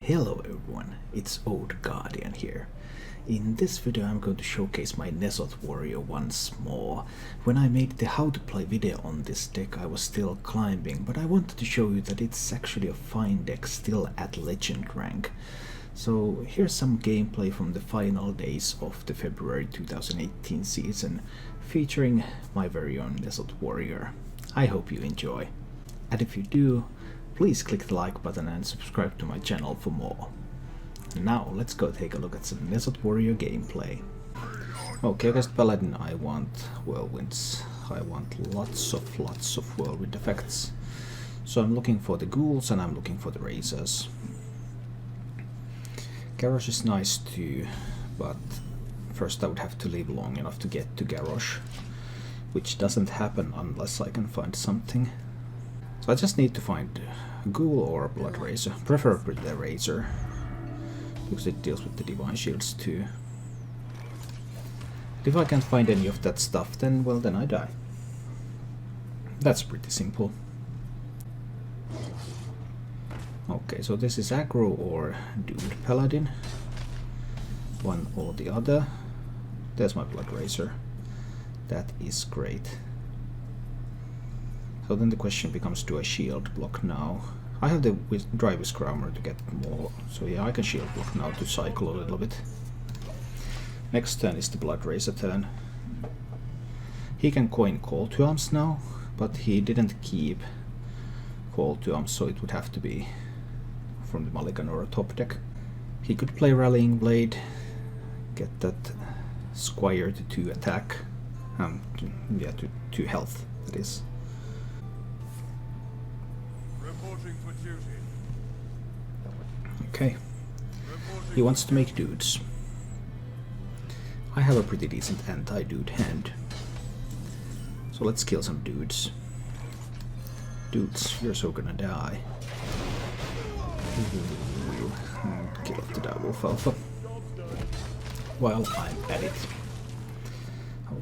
Hello everyone, it's Old Guardian here. In this video I'm going to showcase my Nezoth warrior once more. When I made the how to play video on this deck I was still climbing, but I wanted to show you that it's actually a fine deck still at legend rank. So here's some gameplay from the final days of the February 2018 season, featuring my very own Nezoth warrior. I hope you enjoy. And if you do, please click the like button and subscribe to my channel for more. Now let's go take a look at some Nezoth warrior gameplay. Okay, against Paladin I want whirlwinds. I want lots of whirlwind effects. So I'm looking for the ghouls and I'm looking for the razors. Garrosh is nice too, but first I would have to live long enough to get to Garrosh, which doesn't happen unless I can find something. So I just need to find a ghoul or a blood razor, preferably the razor, because it deals with the divine shields too. If I can't find any of that stuff, then well, then I die. That's pretty simple. Okay, so this is aggro or dude paladin. One or the other. There's my blood razor. That is great. So then the question becomes, do I shield block now? I have the dry whisker armor to get more, so yeah, I can shield block now to cycle a little bit. Next turn is the blood razor turn. He can coin call to arms now, but he didn't keep call to arms, so it would have to be from the mulligan or a top deck. He could play rallying blade, get that squire to 2 attack, yeah, to 2 health, that is. Okay, he wants to make dudes. I have a pretty decent anti-dude hand, so let's kill some dudes. Dudes, you're so gonna die. Kill off the direwolf alpha while I'm at it.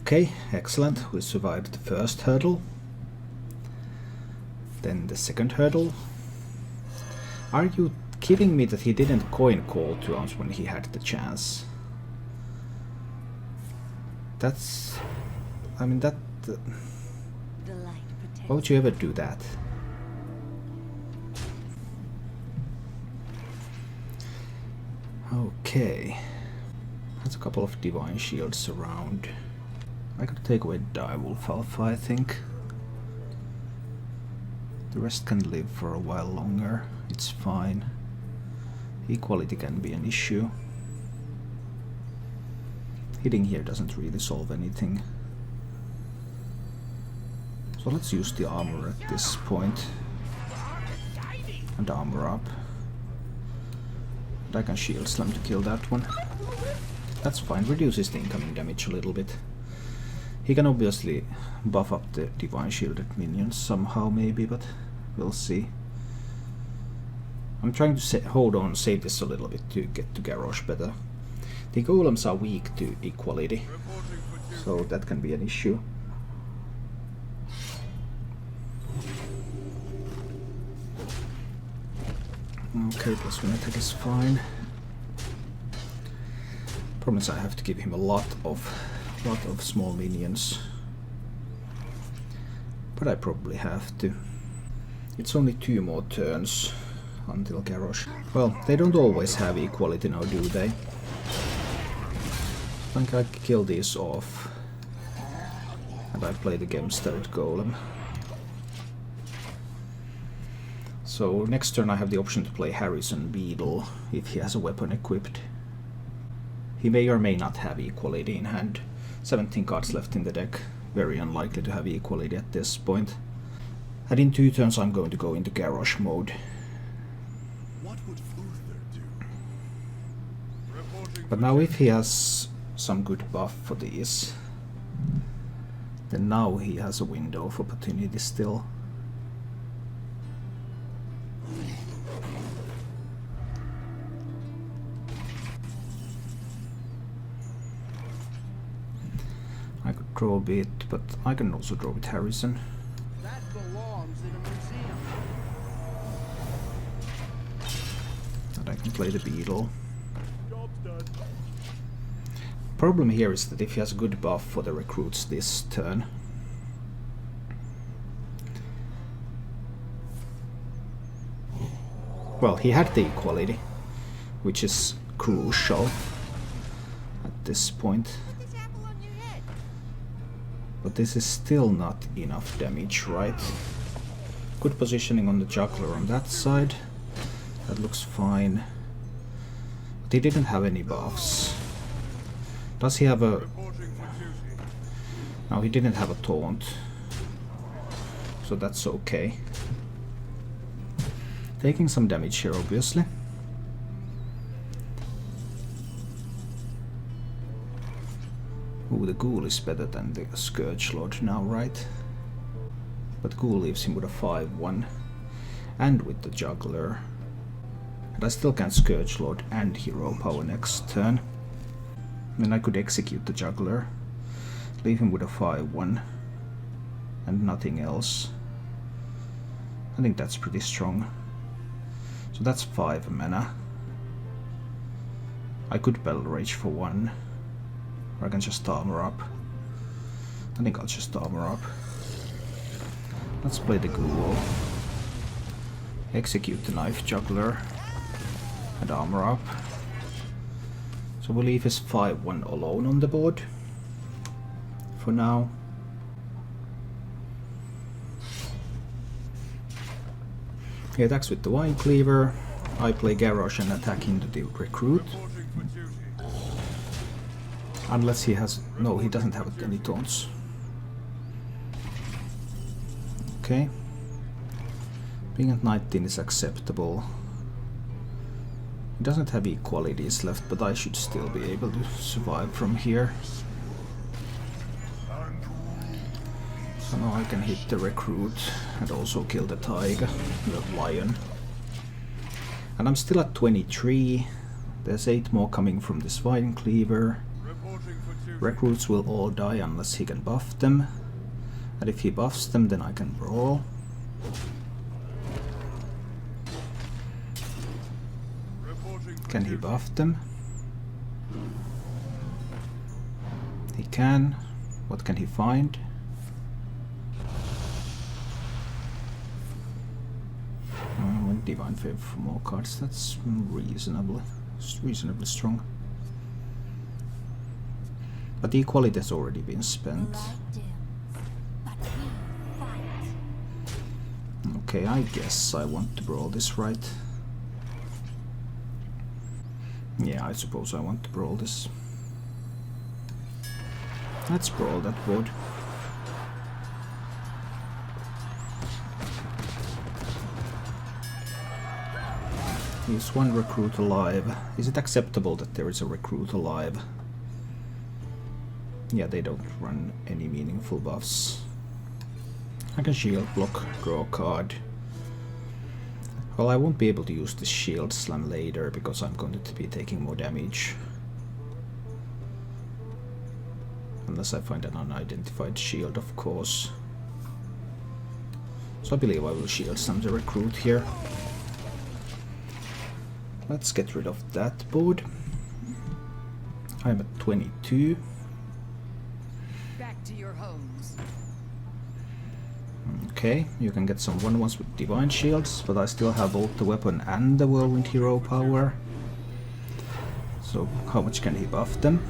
Okay, excellent, we survived the first hurdle. Then the second hurdle. Are you kidding me that he didn't coin call to arms when he had the chance? That's... I mean that... why would you ever do that? Okay. There's a couple of divine shields around. I could take away direwolf alpha, I think. The rest can live for a while longer, it's fine. Equality can be an issue. Hitting here doesn't really solve anything. So let's use the armor at this point. And armor up. And I can shield slam to kill that one. That's fine, reduces the incoming damage a little bit. He can obviously buff up the divine shielded minions somehow maybe, but we'll see. I'm trying to hold on, save this a little bit to get to Garrosh better. The golems are weak to equality, so that can be an issue. Okay, +1 attack is fine. Problem is I have to give him a lot of small minions, but I probably have to. It's only 2 more turns until Garrosh. Well, they don't always have equality now, do they? I think I kill these off and I play the Gemstarred Golem. So next turn I have the option to play Harrison Beadle if he has a weapon equipped. He may or may not have equality in hand. 17 cards left in the deck, very unlikely to have equality at this point. And in 2 turns I'm going to go into Garrosh mode. But now if he has some good buff for these, then now he has a window of opportunity still. I could draw a bit, but I can also draw with Harrison. That belongs in a museum. play the beetle. Problem here is that if he has a good buff for the recruits this turn, well, he had the equality, which is crucial at this point. But this is still not enough damage, right? Good positioning on the juggler on that side. That looks fine. But he didn't have any buffs. Does he have a... No, he didn't have a taunt. So that's okay. Taking some damage here, obviously. Ooh, the Ghoul is better than the Scourge Lord now, right? But Ghoul leaves him with a 5-1. And with the Juggler. And I still can Scourge Lord and Hero Power next turn. Then I could execute the Juggler. Leave him with a 5-1. And nothing else. I think that's pretty strong. So that's 5 mana. I could Battle Rage for 1. Or I can just armor up. I think I'll just armor up. Let's play the Ghoul. Execute the Knife Juggler. And armor up. So we'll leave his 5-1 alone on the board. For now. He attacks with the Vine Cleaver. I play Garrosh and attack into the Recruit. Unless he has... No, he doesn't have any taunts. Okay. Being at 19 is acceptable. He doesn't have equalities left, but I should still be able to survive from here. So now I can hit the Recruit and also kill the Taiga, the Lion. And I'm still at 23. There's 8 more coming from this Vine Cleaver. Recruits will all die unless he can buff them. And if he buffs them, then I can brawl. Can he buff them? He can. What can he find? Divine Favor for more cards. That's reasonably strong. But the equality has already been spent. Okay, I guess I want to brawl this, right? Yeah, I suppose I want to brawl this. Let's brawl that board. Is one recruit alive? Is it acceptable that there is a recruit alive? Yeah, they don't run any meaningful buffs. I can shield block, draw a card. Well, I won't be able to use the shield slam later because I'm going to be taking more damage. Unless I find an unidentified shield, of course. So I believe I will shield slam the recruit here. Let's get rid of that board. I'm at 22. Back to your homes. Okay, you can get some 1/1s with Divine Shields, but I still have both the weapon and the Whirlwind Hero Power. So how much can he buff them?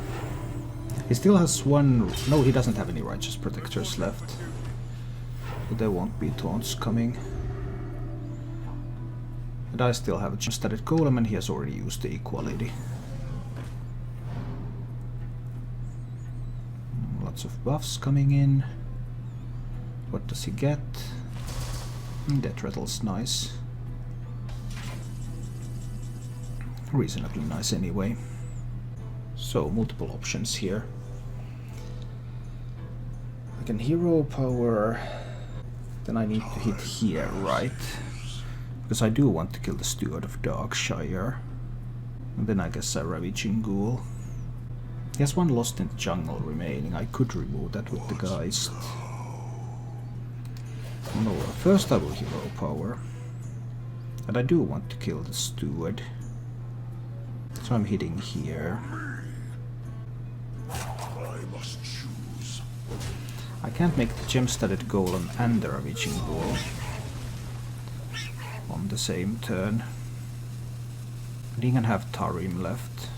He still has one... No, he doesn't have any Righteous Protectors left. So there won't be taunts coming. And I still have a Studded Golem, and he has already used the equality. Lots of buffs coming in. What does he get? Death Rattle's nice. Reasonably nice anyway. So, multiple options here. I can Hero Power. Then I need to hit here, right? Because I do want to kill the Steward of Darkshire. And then I guess I Ravaging Ghoul. He has one Lost in the Jungle remaining. I could remove that with the Geist. No, first I will Hero Power. And I do want to kill the Steward. So I'm hitting here. I can't make the gem-studded golem and the ravaging wall on the same turn. And he can have Tarim left.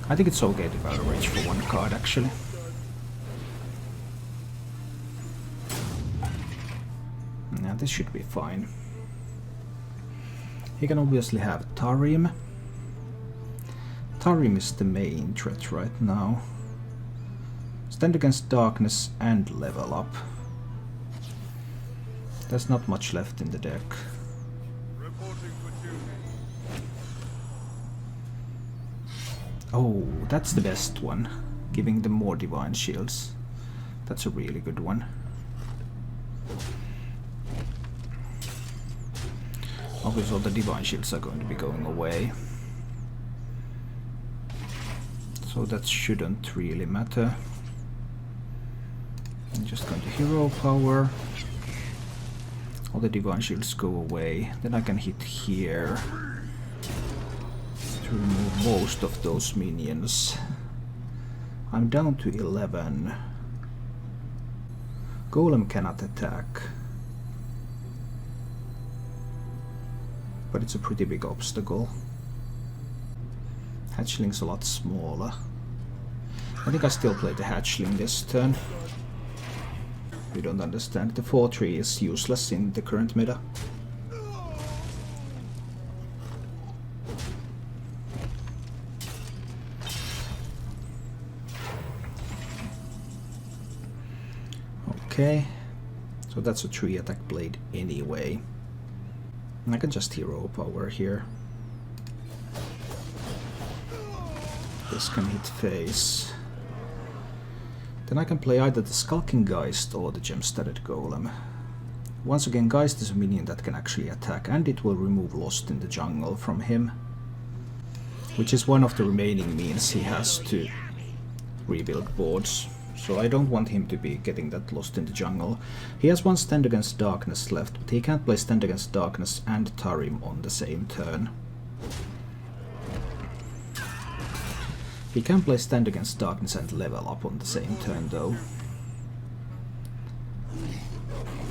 I think it's okay to battle rage for one card actually. Yeah, this should be fine. He can obviously have Tarim. Tarim is the main threat right now. Stand against darkness and level up. There's not much left in the deck. Oh, that's the best one. Giving them more divine shields. That's a really good one. Obviously all the divine shields are going to be going away. So that shouldn't really matter. I'm just going to hero power. All the divine shields go away. Then I can hit here to remove most of those minions. I'm down to 11. Golem cannot attack. But it's a pretty big obstacle. Hatchling's a lot smaller. I think I still play the hatchling this turn. You don't understand. The 4-3 is useless in the current meta. Okay, so that's a 3-attack blade anyway. I can just hero power here. This can hit face. Then I can play either the Skulking Geist or the Gem-Studded Golem. Once again, Geist is a minion that can actually attack, and it will remove Lost in the Jungle from him, which is one of the remaining means he has to rebuild boards. So I don't want him to be getting that Lost in the Jungle. He has one Stand Against Darkness left, but he can't play Stand Against Darkness and Tarim on the same turn. He can play Stand Against Darkness and level up on the same turn though.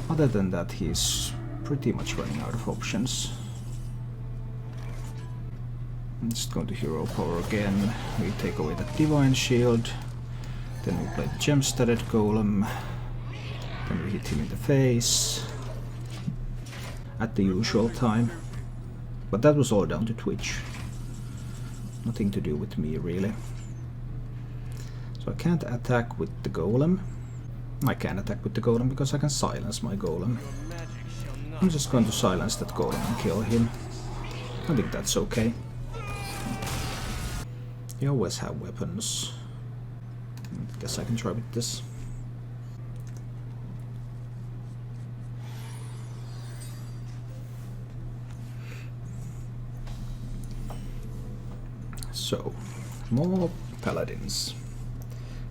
Other than that, he's pretty much running out of options. I'm just going to hero power again. We take away the Divine Shield. Then we play the Gem-Studded Golem. Then we hit him in the face. At the usual time. But that was all down to Twitch. Nothing to do with me, really. So I can't attack with the Golem. I can attack with the Golem because I can silence my Golem. I'm just going to silence that Golem and kill him. I think that's okay. You always have weapons. I guess I can try with this. So, more paladins.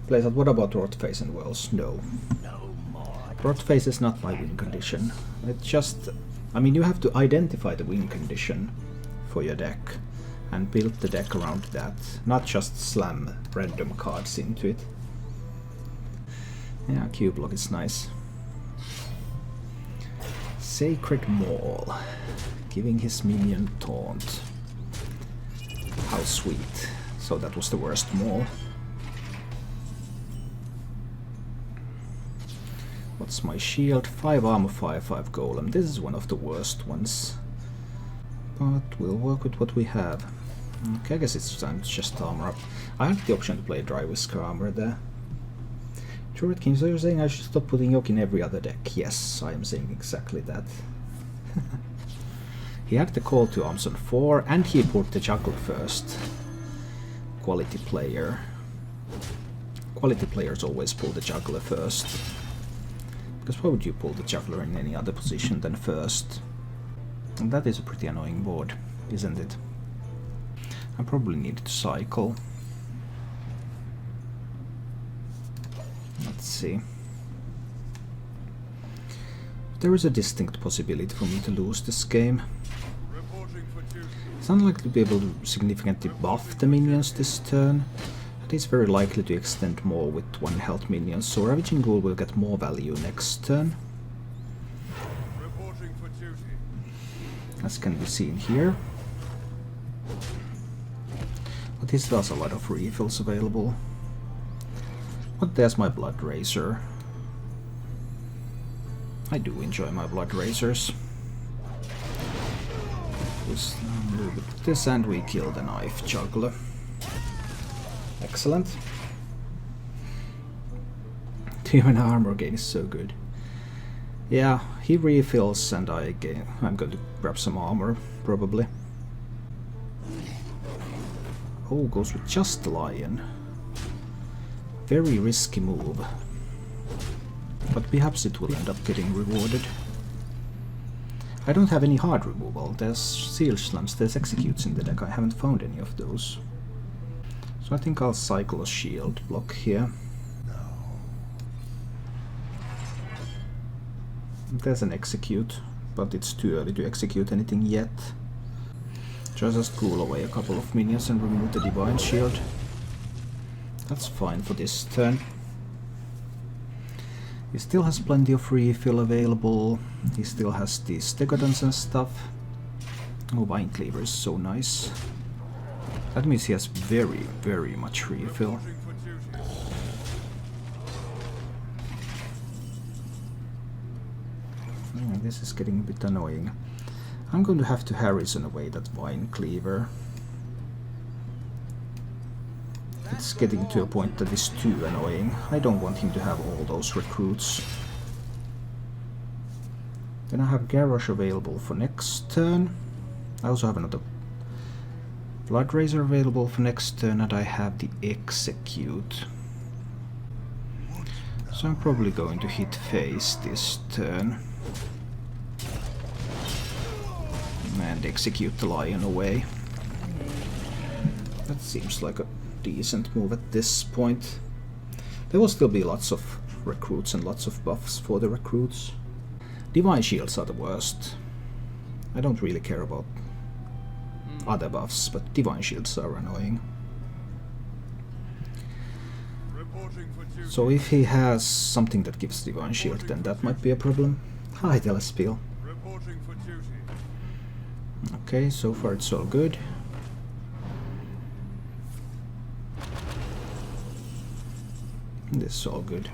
Plays out, what about Rotface and Wells? No. Rotface is not my win condition. It's just, I mean, you have to identify the win condition for your deck and build the deck around that, not just slam random cards into it. Yeah, Q-block is nice. Sacred Maul, giving his minion taunt. How sweet. So that was the worst maul. What's my shield? 5 armor, 5/5 golem. This is one of the worst ones. But we'll work with what we have. Okay, I guess it's time to just armor up. I have the option to play Dry Whisker armor there. Turret King, so you're saying I should stop putting Yoke in every other deck? Yes, I am saying exactly that. He had the Call to Arms on 4, and he put the Juggler first. Quality player. Quality players always pull the Juggler first. Because why would you pull the Juggler in any other position than first? And that is a pretty annoying board, isn't it? I probably need to cycle. Let's see. There is a distinct possibility for me to lose this game. It's unlikely to be able to significantly buff the minions this turn. It is very likely to extend more with 1 health minions, so Ravaging Ghoul will get more value next turn. As can be seen here. But this does a lot of refills available. But there's my Blood Razor. I do enjoy my Blood Razors. Just a little bit of this and we kill the Knife Juggler. Excellent. Even armor gain is so good. Yeah, he refills and I'm going to grab some armor, probably. Oh, goes with just the lion. Very risky move. But perhaps it will end up getting rewarded. I don't have any hard removal. There's Seal Slams, there's Executes in the deck. I haven't found any of those. So I think I'll cycle a shield block here. There's an Execute, but it's too early to execute anything yet. Just cool away a couple of minions and remove the Divine Shield. That's fine for this turn. He still has plenty of refill available. He still has these Stegodons and stuff. Oh, Vine Cleaver is so nice. That means he has very, very much refill. Yeah, this is getting a bit annoying. I'm going to have to Harrison away that Vine Cleaver. It's getting to a point that is too annoying. I don't want him to have all those recruits. Then I have Garrosh available for next turn. I also have another Blood Razor available for next turn, and I have the Execute. So I'm probably going to hit face this turn. And execute the lion away. That seems like a decent move at this point. There will still be lots of recruits and lots of buffs for the recruits. Divine Shields are the worst. I don't really care about other buffs, but Divine Shields are annoying. So if he has something that gives Divine Shield, then that might be a problem. Hi, Telespeel. Okay, so far it's all good. This is all good.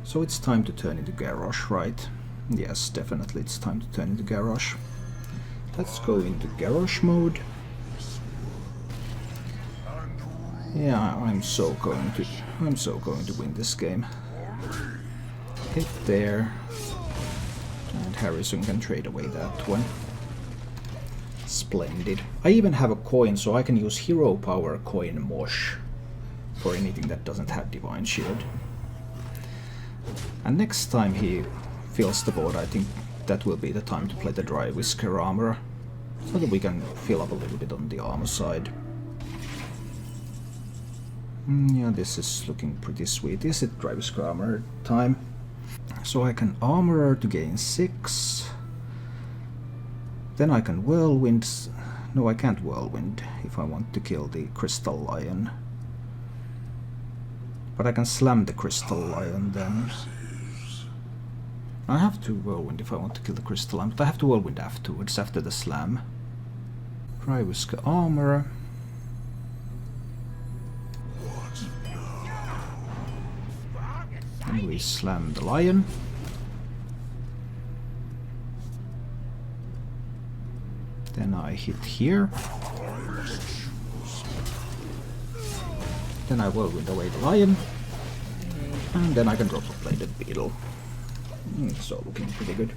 So it's time to turn into Garrosh, right? Yes, definitely it's time to turn into Garrosh. Let's go into Garrosh mode. Yeah, I'm so going to win this game. Hit there. And Harrison can trade away that one. Splendid. I even have a coin, so I can use Hero Power Coin Mosh for anything that doesn't have Divine Shield. And next time he fills the board, I think that will be the time to play the Dry Whisker armor, so that we can fill up a little bit on the armor side. Yeah, this is looking pretty sweet. Is it Dry Whisker armor time? So I can armor to gain 6. Then I can Whirlwind. No, I can't Whirlwind if I want to kill the Crystal Lion. But I can slam the Crystal Lion then. I have to Whirlwind if I want to kill the Crystal Lion, but I have to Whirlwind afterwards, after the slam. Dry Whisker armor. And we slam the lion. Then I hit here. Then I Whirlwind away the lion. And then I can drop a Bladed Beetle. It's all looking pretty good.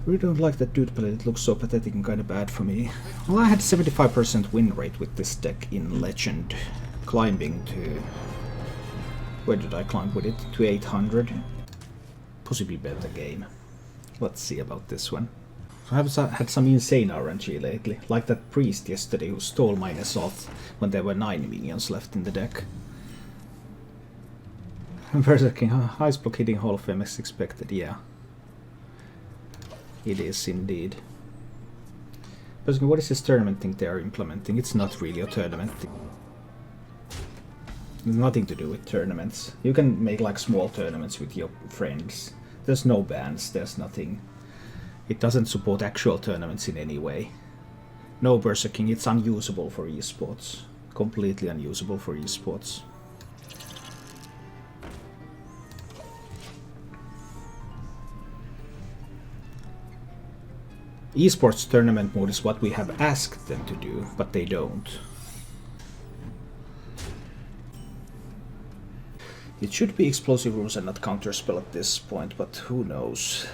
Really don't like that dude play, it looks so pathetic and kinda bad for me. Well, I had 75% win rate with this deck in Legend, climbing to... Where did I climb with it? To 800. Possibly better game. Let's see about this one. I have had some insane RNG lately, like that priest yesterday who stole my Nesoth when there were 9 minions left in the deck. Berserking, Ice Block hitting Hall of Fame as expected, yeah. It is indeed. But what is this tournament thing they are implementing? It's not really a tournament thing. It's nothing to do with tournaments. You can make like small tournaments with your friends. There's no bans, there's nothing. It doesn't support actual tournaments in any way. No berserking, it's unusable for esports. Completely unusable for esports. Esports tournament mode is what we have asked them to do, but they don't. It should be explosive runes and not counterspell at this point, but who knows.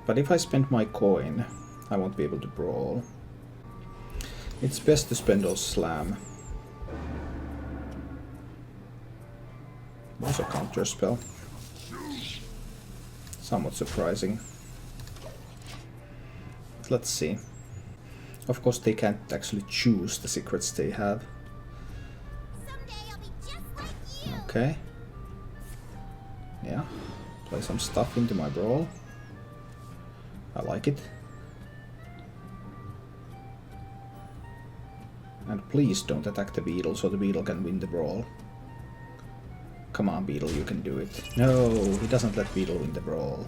But if I spend my coin, I won't be able to brawl. It's best to spend on slam. Also counterspell. Somewhat surprising. Let's see. Of course they can't actually choose the secrets they have. Okay. Yeah. Play some stuff into my brawl. I like it. And please don't attack the beetle so the beetle can win the brawl. Come on, beetle, you can do it. No, he doesn't let beetle win the brawl.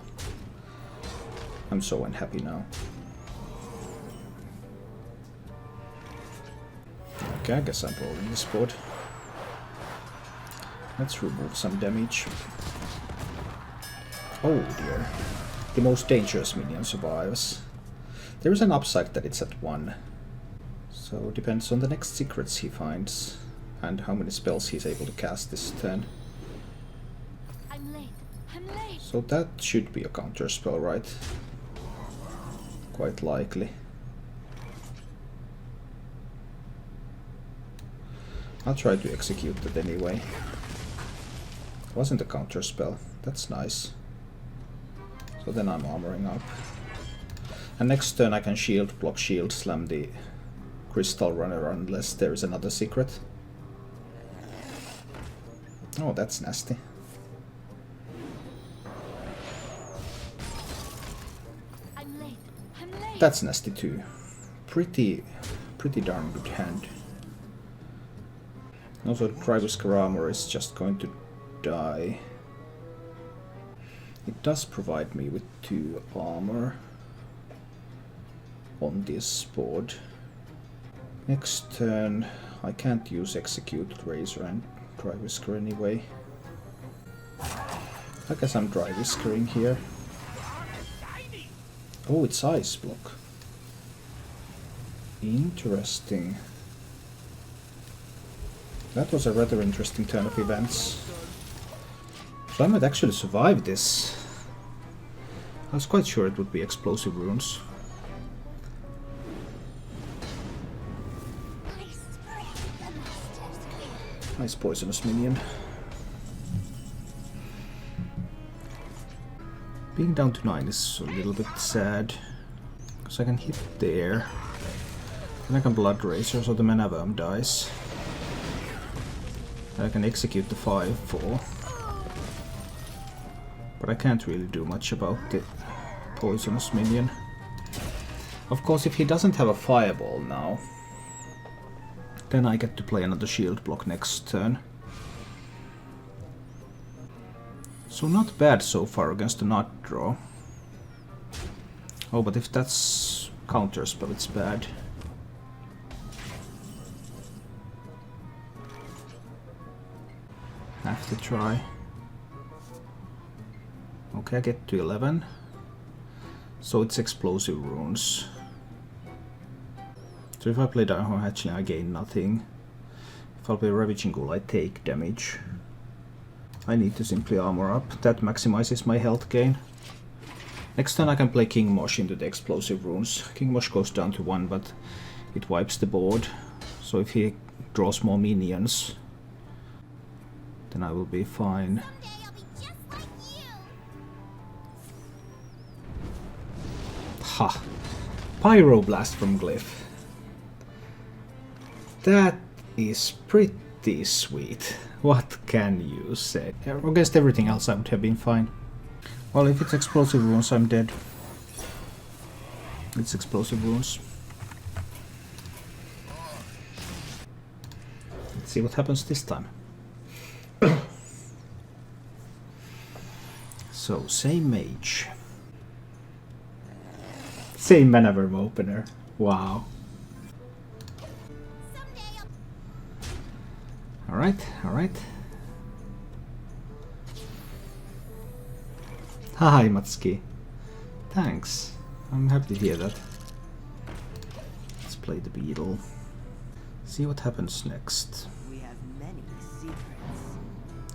I'm so unhappy now. Okay, I guess I'm rolling this board. Let's remove some damage. Oh dear. The most dangerous minion survives. There is an upside that it's at 1. So it depends on the next secrets he finds and how many spells he's able to cast this turn. I'm late. So that should be a counter spell, right? Quite likely. I'll try to execute that anyway. It wasn't a counter spell. That's nice. So then I'm armoring up. And next turn I can shield, block, shield, slam the crystal runner unless there is another secret. Oh, that's nasty. I'm late. That's nasty too. Pretty darn good hand. Also, Drywisker armor is just going to die. It does provide me with 2 armor on this board. Next turn, I can't use Execute, Razor and Drywisker anyway. I guess I'm Drywiskering here. Oh, it's Ice Block. Interesting. That was a rather interesting turn of events. So I might actually survive this. I was quite sure it would be explosive runes. Nice poisonous minion. Being down to 9 is a little bit sad. Because I can hit there. Then I can Blood Razor so the Mana Worm dies. I can execute the 5/4. But I can't really do much about the poisonous minion. Of course, if he doesn't have a fireball now, then I get to play another shield block next turn. So not bad so far against the nut draw. Oh, but if that's counterspell, it's bad. Have to try. Okay, I get to 11. So it's explosive runes. So if I play Downhorn Hatchling, I gain nothing. If I play Ravaging Ghoul, I take damage. I need to simply armor up. That maximizes my health gain. Next turn I can play King Mosh into the explosive runes. King Mosh goes down to 1, but it wipes the board. So if he draws more minions, then I will be fine. Ha! Pyroblast from Glyph. That is pretty sweet. What can you say? Against everything else I would have been fine. Well, if it's explosive runes, I'm dead. It's explosive runes. Let's see what happens this time. So, same mage. Same mana worm opener. Wow. Alright, alright. Hi, Matsuki. Thanks. I'm happy to hear that. Let's play the beetle. See what happens next. We have many secrets.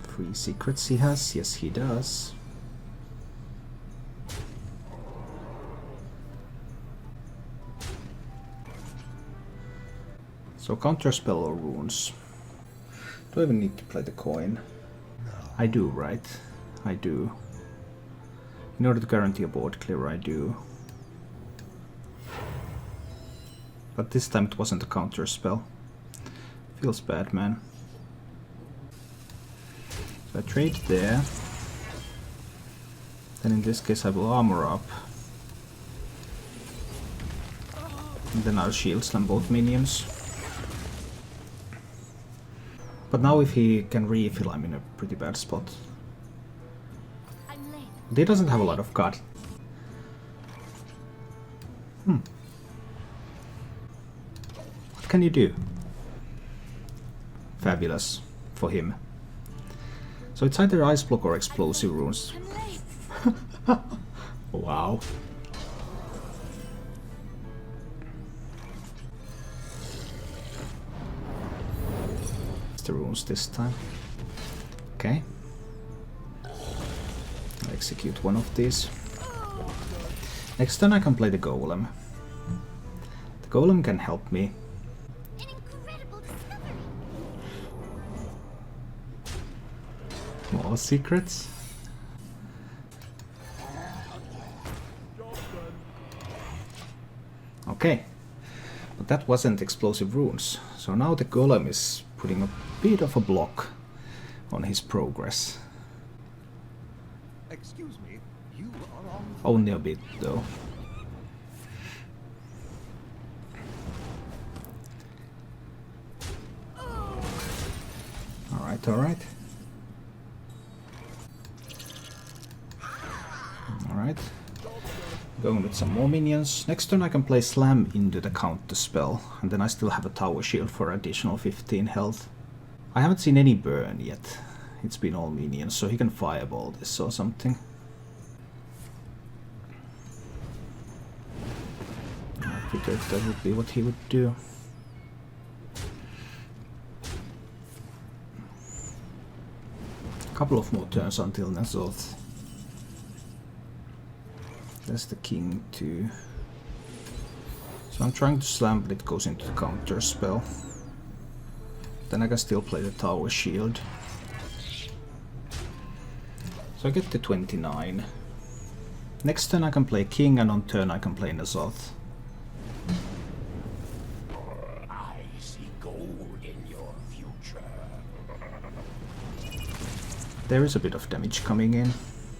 3 secrets he has? Yes, he does. So counterspell or runes. Do I even need to play the coin? I do, right? I do. In order to guarantee a board clear, I do. But this time it wasn't a counterspell. Feels bad, man. So I trade there. Then in this case I will armor up. And then I'll shield slam both minions. But now if he can refill, I'm in a pretty bad spot. But he doesn't have a lot of card. What can you do? Fabulous for him. So it's either ice block or explosive runes. Wow. It's the runes this time. Okay. I'll execute one of these. Next turn I can play the golem. The golem can help me. An incredible discovery. More secrets? Okay. But that wasn't explosive runes. So now the golem is putting a bit of a block on his progress. Excuse me, you are on. Only a bit though. Alright, alright. Alright. Going with some more minions. Next turn I can play Slam into the counter spell, and then I still have a tower shield for additional 15 health. I haven't seen any burn yet. It's been all minions, so he can fireball this or something. I figured that would be what he would do. A couple of more turns until Nazoth. There's the king too. So I'm trying to slam, but it goes into the counter spell. Then I can still play the tower shield. So I get to 29. Next turn I can play king, and on turn I can play Nazoth. I see gold in your future. There is a bit of damage coming in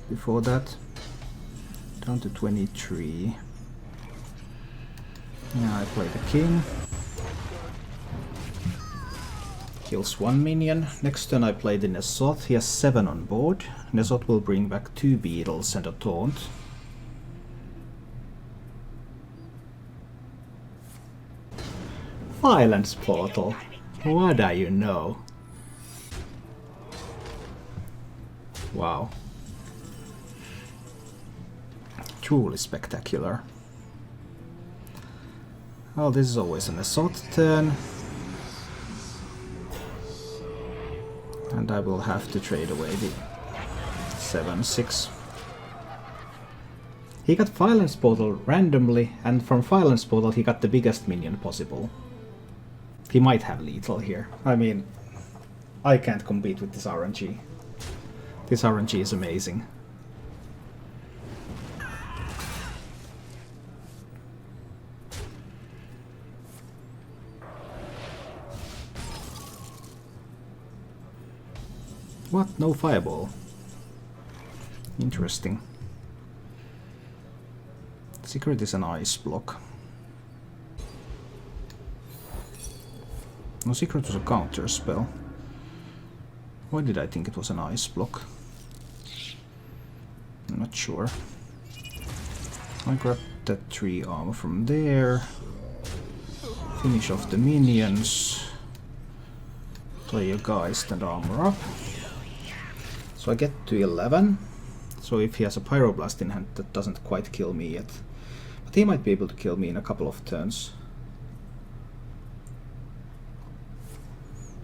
before that. Down to 23. Now I play the king. Kills one minion. Next turn I play the Nazoth. He has 7 on board. Nazoth will bring back 2 beetles and a taunt. Violence portal. What do you know? Wow. Truly spectacular. Well, this is always an Nazoth turn. And I will have to trade away the 7/6. He got Violence Portal randomly, and from Violence Portal he got the biggest minion possible. He might have lethal here. I mean, I can't compete with this RNG. This RNG is amazing. What? No fireball. Interesting. Secret is an ice block. No, Secret was a counter spell. Why did I think it was an ice block? I'm not sure. I grab that 3 armor from there. Finish off the minions. Play a Geist and armor up. So I get to 11. So if he has a Pyroblast in hand, that doesn't quite kill me yet. But he might be able to kill me in a couple of turns.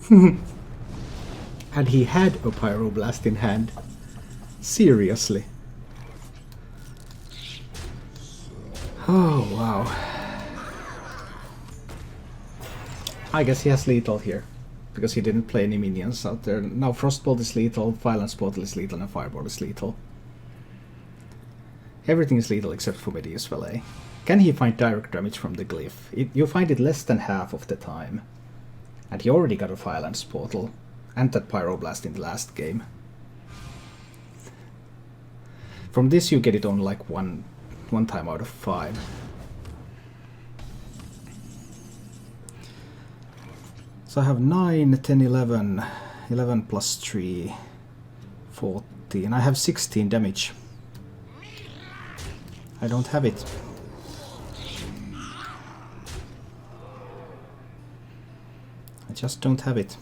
And he had a Pyroblast in hand. Seriously. Oh, wow. I guess he has lethal here, because he didn't play any minions out there. Now Frostbolt is lethal, Violence Portal is lethal, and Firebolt is lethal. Everything is lethal except for Medius Valet. Can he find direct damage from the glyph? You find it less than half of the time. And he already got a Violence Portal, and that Pyroblast in the last game. From this you get it on like one time out of 5. So I have 9, 10, 11, 11 plus 3, 14. I have 16 damage. I don't have it. I just don't have it.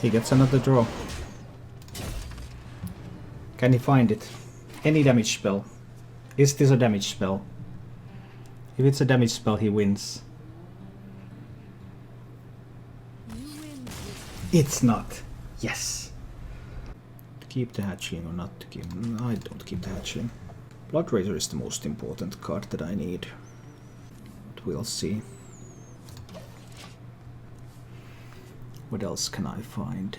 He gets another draw. Can he find it? Any damage spell. Is this a damage spell? If it's a damage spell, he wins. It's not. Yes. To keep the hatchling or not to keep... No, I don't keep the hatchling. Bloodraiser is the most important card that I need. But we'll see. What else can I find?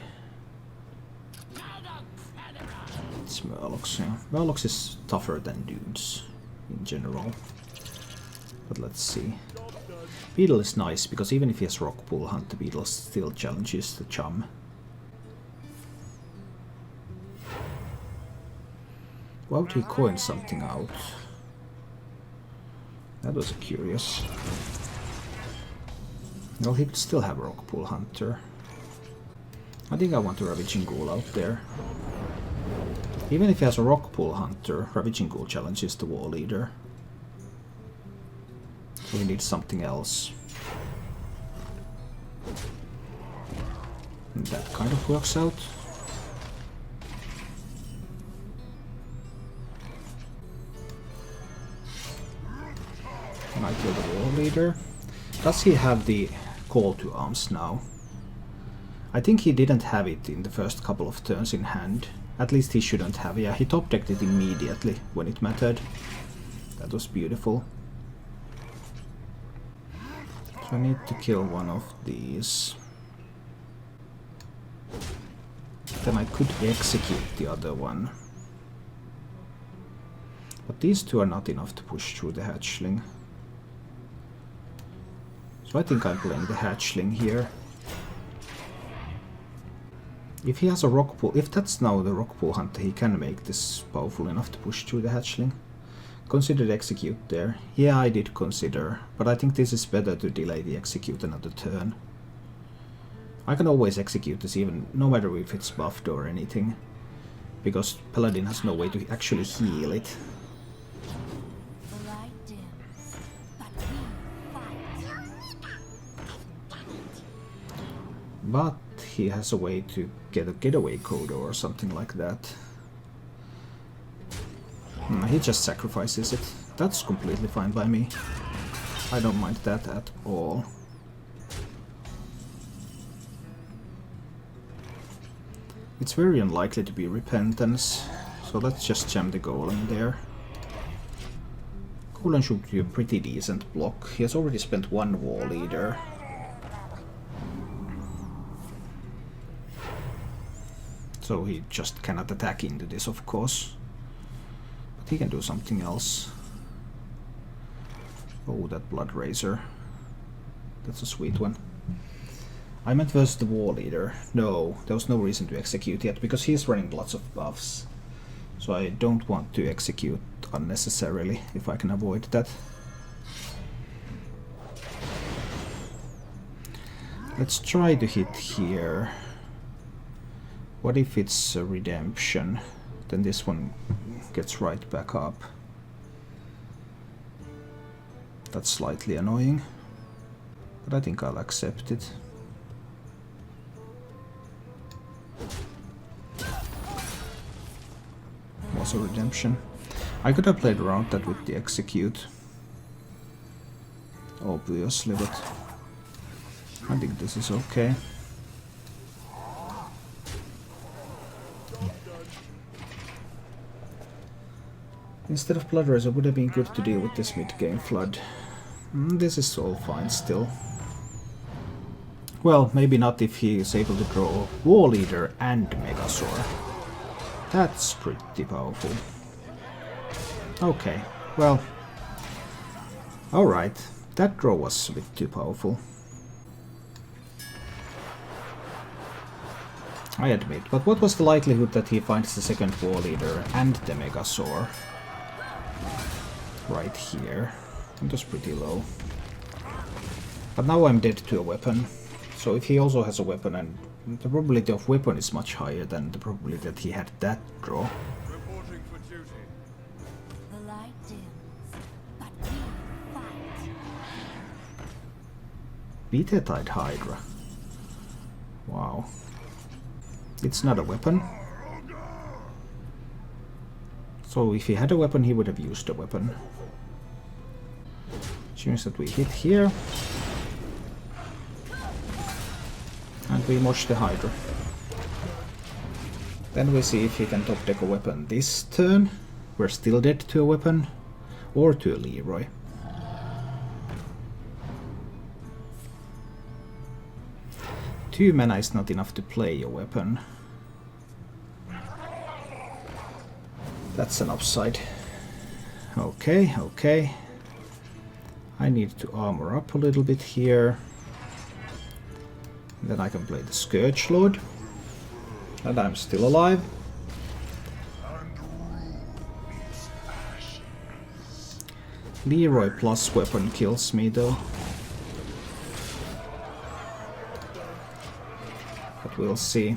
It's Murlocs, yeah. Murlocs is tougher than dudes in general. But let's see. Beetle is nice, because even if he has Rock Pool Hunt, the Beetle still challenges the chum. Why would he coin something out? That was curious. Well, he could still have Rock Pool Hunter. I think I want a Ravaging Ghoul out there. Even if he has a Rock Pool Hunter, Ravaging Ghoul challenges the War Leader. So he needs something else. And that kind of works out. Can I kill the War Leader? Does he have the Call to Arms now? I think he didn't have it in the first couple of turns in hand. At least he shouldn't have. Yeah, he top decked it immediately when it mattered. That was beautiful. So I need to kill one of these. Then I could execute the other one. But these two are not enough to push through the hatchling. So I think I'm playing the hatchling here. If he has a Rock Pool, if that's now the Rock Pool Hunter, he can make this powerful enough to push through the hatchling. Considered execute there. Yeah, I did consider, but I think this is better to delay the execute another turn. I can always execute this even, no matter if it's buffed or anything, because Paladin has no way to actually heal it. But he has a way to get a getaway code or something like that. He just sacrifices it. That's completely fine by me. I don't mind that at all. It's very unlikely to be Repentance, so let's just jam the Golem there. Golem should be a pretty decent block. He has already spent one War Leader. So he just cannot attack into this, of course. But he can do something else. Oh, that Bloodraiser. That's a sweet one. I meant versus the War Leader. No, there was no reason to execute yet, because he's running lots of buffs. So I don't want to execute unnecessarily if I can avoid that. Let's try to hit here. What if it's a redemption? Then this one gets right back up. That's slightly annoying, but I think I'll accept it. Was a redemption. I could have played around that with the execute, obviously, but I think this is okay. Instead of Blood Razor, would have been good to deal with this mid-game flood. This is all fine still. Well, maybe not if he is able to draw War Eater and Megasaur. That's pretty powerful. Okay, well, alright, that draw was a bit too powerful. I admit, but what was the likelihood that he finds the second War Leader and the Megasaur? Right here. It was pretty low. But now I'm dead to a weapon. So if he also has a weapon, and the probability of weapon is much higher than the probability that he had that draw. Reporting for duty. The light dims, but we fight. Betetide Hydra. Wow. It's not a weapon. So if he had a weapon, he would have used a weapon. Which means that we hit here. And we mosh the Hydra. Then we see if he can top deck a weapon this turn. We're still dead to a weapon. Or to a Leroy. Two mana is not enough to play a weapon. That's an upside. Okay, okay. I need to armor up a little bit here. Then I can play the Scourge Lord. And I'm still alive. Leroy plus weapon kills me though. But we'll see.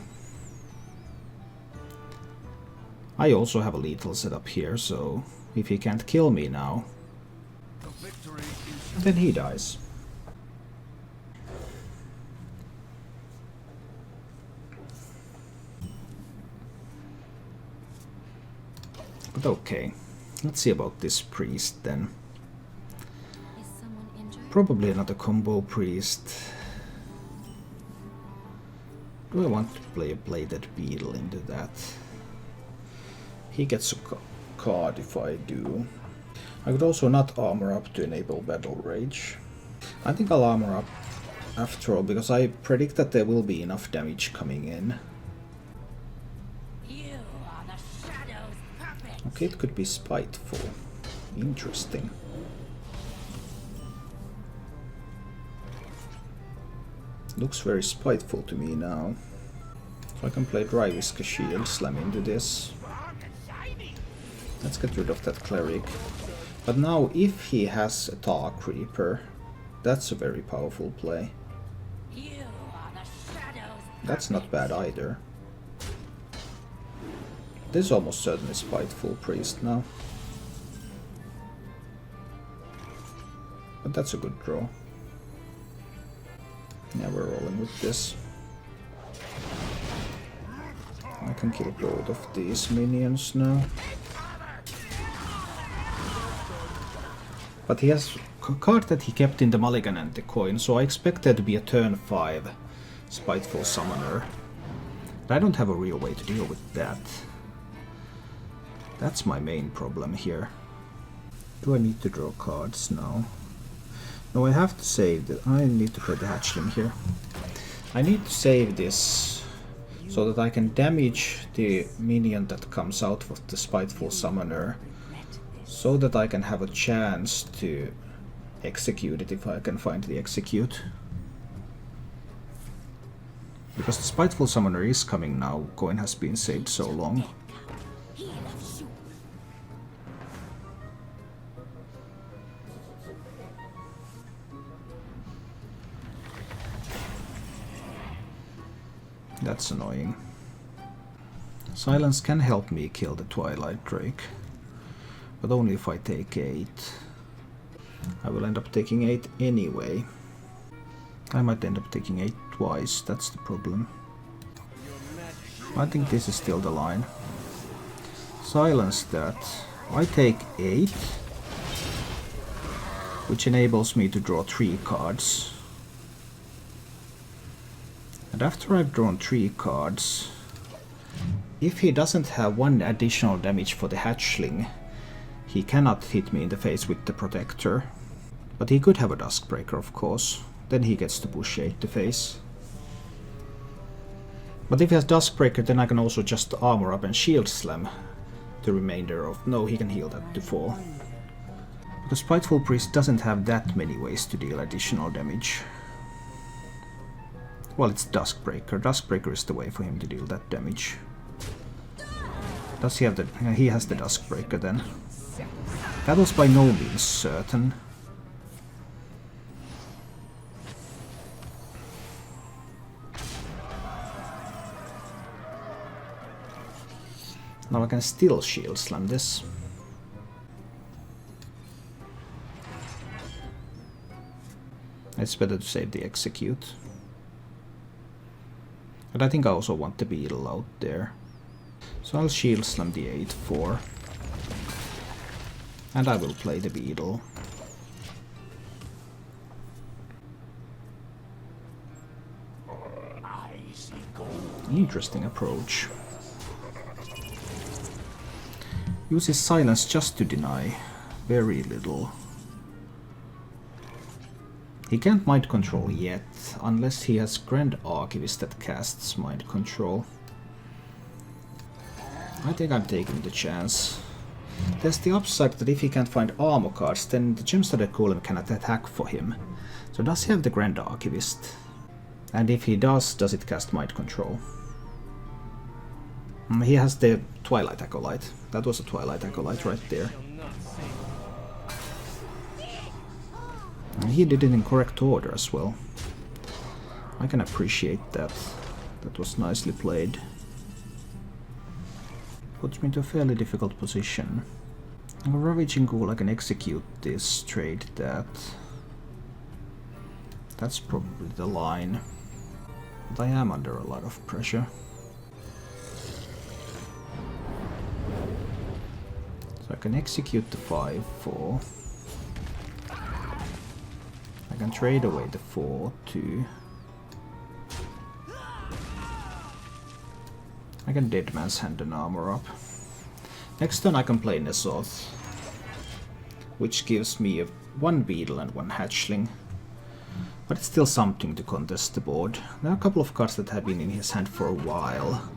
I also have a lethal setup here, so if he can't kill me now, then he dies. But okay, let's see about this priest then. Is someone injured? Probably another combo priest. Do I want to play a Bladed Beetle into that? He gets a card if I do. I could also not armor up to enable Battle Rage. I think I'll armor up after all, because I predict that there will be enough damage coming in. You are the shadow's puppet. Okay, it could be Spiteful. Interesting. Looks very spiteful to me now. So I can play Dry Whisker Shield, slam into this. Let's get rid of that Cleric. But now if he has a Tar Creeper, that's a very powerful play. You are the shadow's That's not bad either. This is almost certainly Spiteful Priest now. But that's a good draw. Yeah, we're rolling with this. I can kill both of these minions now. But he has a card that he kept in the mulligan and the coin, so I expect there to be a turn 5 Spiteful Summoner. But I don't have a real way to deal with that. That's my main problem here. Do I need to draw cards now? No, I have to save that. I need to play the hatchling here. I need to save this so that I can damage the minion that comes out of the Spiteful Summoner, so that I can have a chance to execute it if I can find the execute. Because the Spiteful Summoner is coming now, coin has been saved so long. He loves That's annoying. Silence can help me kill the Twilight Drake, but only if I take 8. I will end up taking 8 anyway. I might end up taking 8 twice, that's the problem. I think this is still the line. Silence that. I take 8, which enables me to draw 3 cards. And after I've drawn 3 cards, if he doesn't have 1 additional damage for the hatchling, he cannot hit me in the face with the protector. But he could have a Duskbreaker, of course. Then he gets to push 8 to face. But if he has Duskbreaker, then I can also just armor up and shield slam the remainder of... No, he can heal that to 4. Because Spiteful Priest doesn't have that many ways to deal additional damage. Well, it's Duskbreaker. Duskbreaker is the way for him to deal that damage. Does he have the... he has the Duskbreaker then. That was by no means certain. Now I can still shield slam this. It's better to save the execute. But I think I also want the beetle out there. So I'll shield slam the 8-4. And I will play the beetle. Interesting approach. Uses silence just to deny. Very little. He can't mind control yet, unless he has Grand Archivist that casts mind control. I think I'm taking the chance. There's the upside that if he can't find armor cards, then the Gemstudded Golem cannot attack for him. So does he have the Grand Archivist? And if he does it cast mind control? He has the Twilight Acolyte. That was a Twilight Acolyte right there. And he did it in correct order as well. I can appreciate that. That was nicely played. Puts me into a fairly difficult position. Ravaging Ghoul, I can execute this trade that. That's probably the line. But I am under a lot of pressure. So I can execute the 5-4. I can trade away the 4-2. I can Deadman's Hand and armor up. Next turn I can play Nesoth, which gives me 1 beetle and 1 hatchling. But it's still something to contest the board. There are a couple of cards that have been in his hand for a while,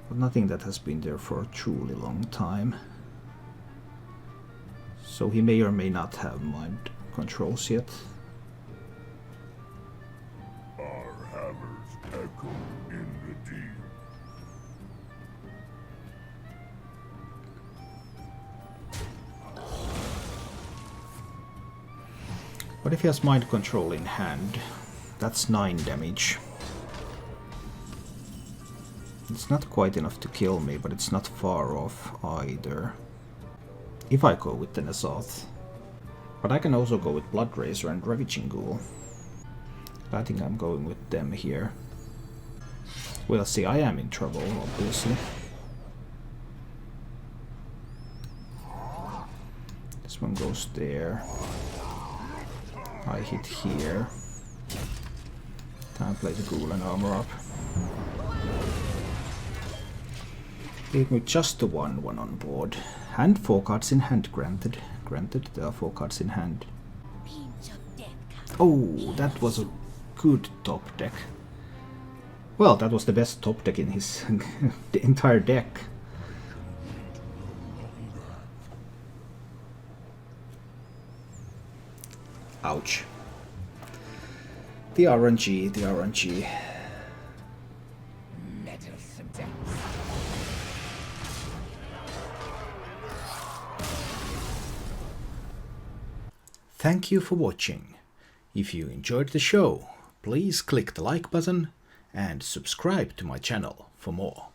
but nothing that has been there for a truly long time. So he may or may not have mind controls yet. Our hammers echo in the deep. But if he has mind control in hand, that's 9 damage. It's not quite enough to kill me, but it's not far off either. If I go with the Nesoth. But I can also go with Bloodraiser and Ravaging Ghoul. I think I'm going with them here. We'll see, I am in trouble, obviously. This one goes there. I hit here. Time to play the Ghoul and armor up. Leave me just the 1/1 on board. And 4 cards in hand, granted. Granted, there are 4 cards in hand. Oh, that was a good top deck. Well, that was the best top deck in his the entire deck. Ouch. The RNG, the RNG. Thank you for watching. If you enjoyed the show, please click the like button and subscribe to my channel for more.